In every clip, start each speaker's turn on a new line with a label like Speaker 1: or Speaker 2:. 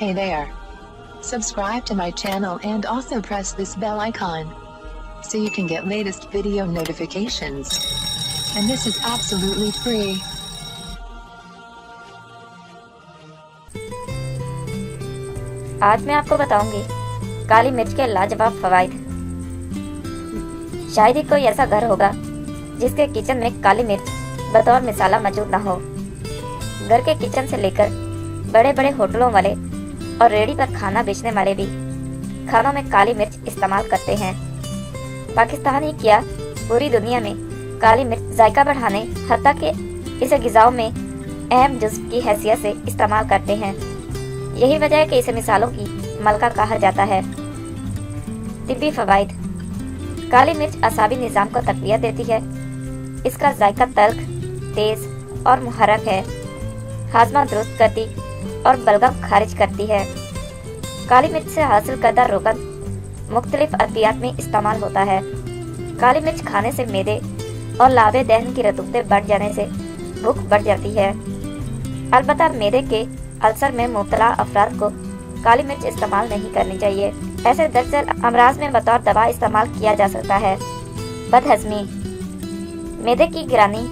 Speaker 1: Hey there. Subscribe to my channel and also press this bell icon so you can get latest video notifications. And this is absolutely free.
Speaker 2: आज मैं आपको बताऊंगी काली मिर्च के लाजवाब फवाइद। शायद ही कोई ऐसा घर होगा जिसके किचन में काली मिर्च बतौर मसाला मौजूद ना हो। घर के किचन से लेकर बड़े बड़े होटलों वाले और रेडी पर खाना बेचने वाले भी खानों में काली मिर्च इस्तेमाल करते हैं। पाकिस्तान ही क्या पूरी दुनिया में काली मिर्च जायका बढ़ाने हत्ता के इसे ग़िज़ाओं में अहम जुज़्व की हैसियत से इस्तेमाल करते हैं। यही वजह है कि इसे मिसालों की मलका कहा जाता है। तिब्बी फवाइद। काली मिर्च असाबी निज़ाम को तक़वियत देती है। इसका जायका तल्ख, तेज़ और मुहर्रक है। हाज़मा दुरुस्त करती और बलगम खारिज करती है। काली मिर्च से हासिल करदा रोगन मुख्तलिफ अद्वियात में इस्तेमाल होता है। काली मिर्च खाने से मैदे और लाबे दहन की रतूबतें बढ़ जाने से भूख बढ़ जाती है। अलबत्ता मैदे के अल्सर में मुब्तला अफराद को काली मिर्च इस्तेमाल नहीं करनी चाहिए। ऐसे दरअसल अमराज में बतौर दवा इस्तेमाल किया जा सकता है। बदहज़मी। मैदे की गिरानी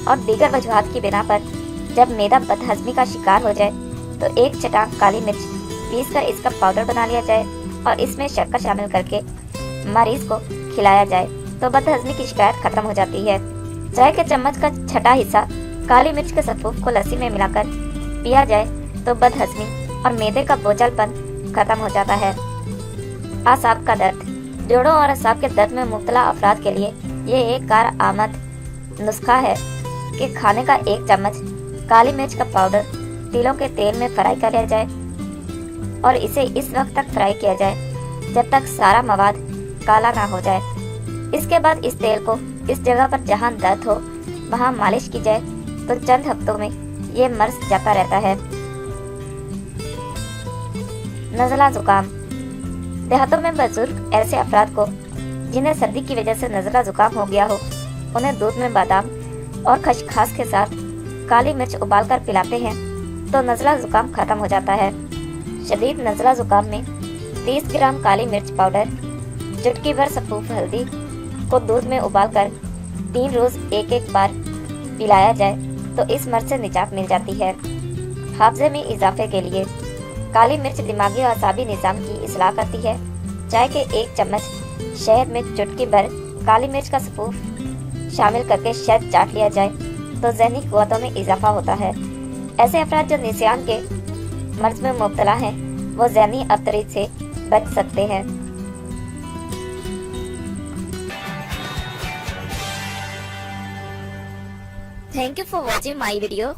Speaker 2: और दीगर वजूहात की बिना पर जब मैदा बदहज़मी का शिकार हो जाए तो एक चटाक काली मिर्च पीस कर इसका पाउडर बना लिया जाए और इसमें शक्कर शामिल करके मरीज को खिलाया जाए तो बदहज़मी की शिकायत खत्म हो जाती है। चाय के चम्मच का छठा हिस्सा काली मिर्च के सफ़ूफ को लस्सी में मिलाकर पिया जाए तो बदहज़मी और मैदे का बोझलपन खत्म हो जाता है। आसाब का दर्द। जोड़ों और असाब के दर्द में मुब्तला अफराद के लिए ये एक कार आमद नुस्खा है कि खाने का एक चम्मच काली मिर्च का पाउडर तिलों के तेल में फ्राई कर लिया जाए और इसे इस वक्त तक फ्राई किया जाए जब तक सारा मवाद काला ना हो जाए। इसके बाद इस तेल को इस जगह पर जहां दर्द हो वहां मालिश की जाए तो चंद हफ्तों में ये मर्ज जाता रहता है। नज़ला जुकाम। देहातों में बुजुर्ग ऐसे अफराद को जिन्हें सर्दी की वजह से नज़ला जुकाम हो गया हो उन्हें दूध में बादाम और खसखस के साथ काली मिर्च उबाल कर पिलाते हैं तो नज़ला जुकाम खत्म हो जाता है। शदीद नज़ला जुकाम में 30 ग्राम काली मिर्च पाउडर, चुटकी भर सफ़ूफ हल्दी को दूध में उबाल कर 3 रोज़ एक बार पिलाया जाए तो इस मर्ज से निजात मिल जाती है। हाफ़्ज़े में इजाफे के लिए काली मिर्च दिमागी और असाबी निज़ाम की इस्लाह करती है। चाय के एक चम्मच शहद में चुटकी भर काली मिर्च का सफ़ूफ शामिल करके शहद चाट लिया जाए तो ज़हनी क़ुव्वतों में इजाफा होता है। ऐसे अफराद जो निस्यान के मर्ज में मुब्तला हैं वो ज़हनी अबतरी से बच सकते हैं। Thank you for watching my video.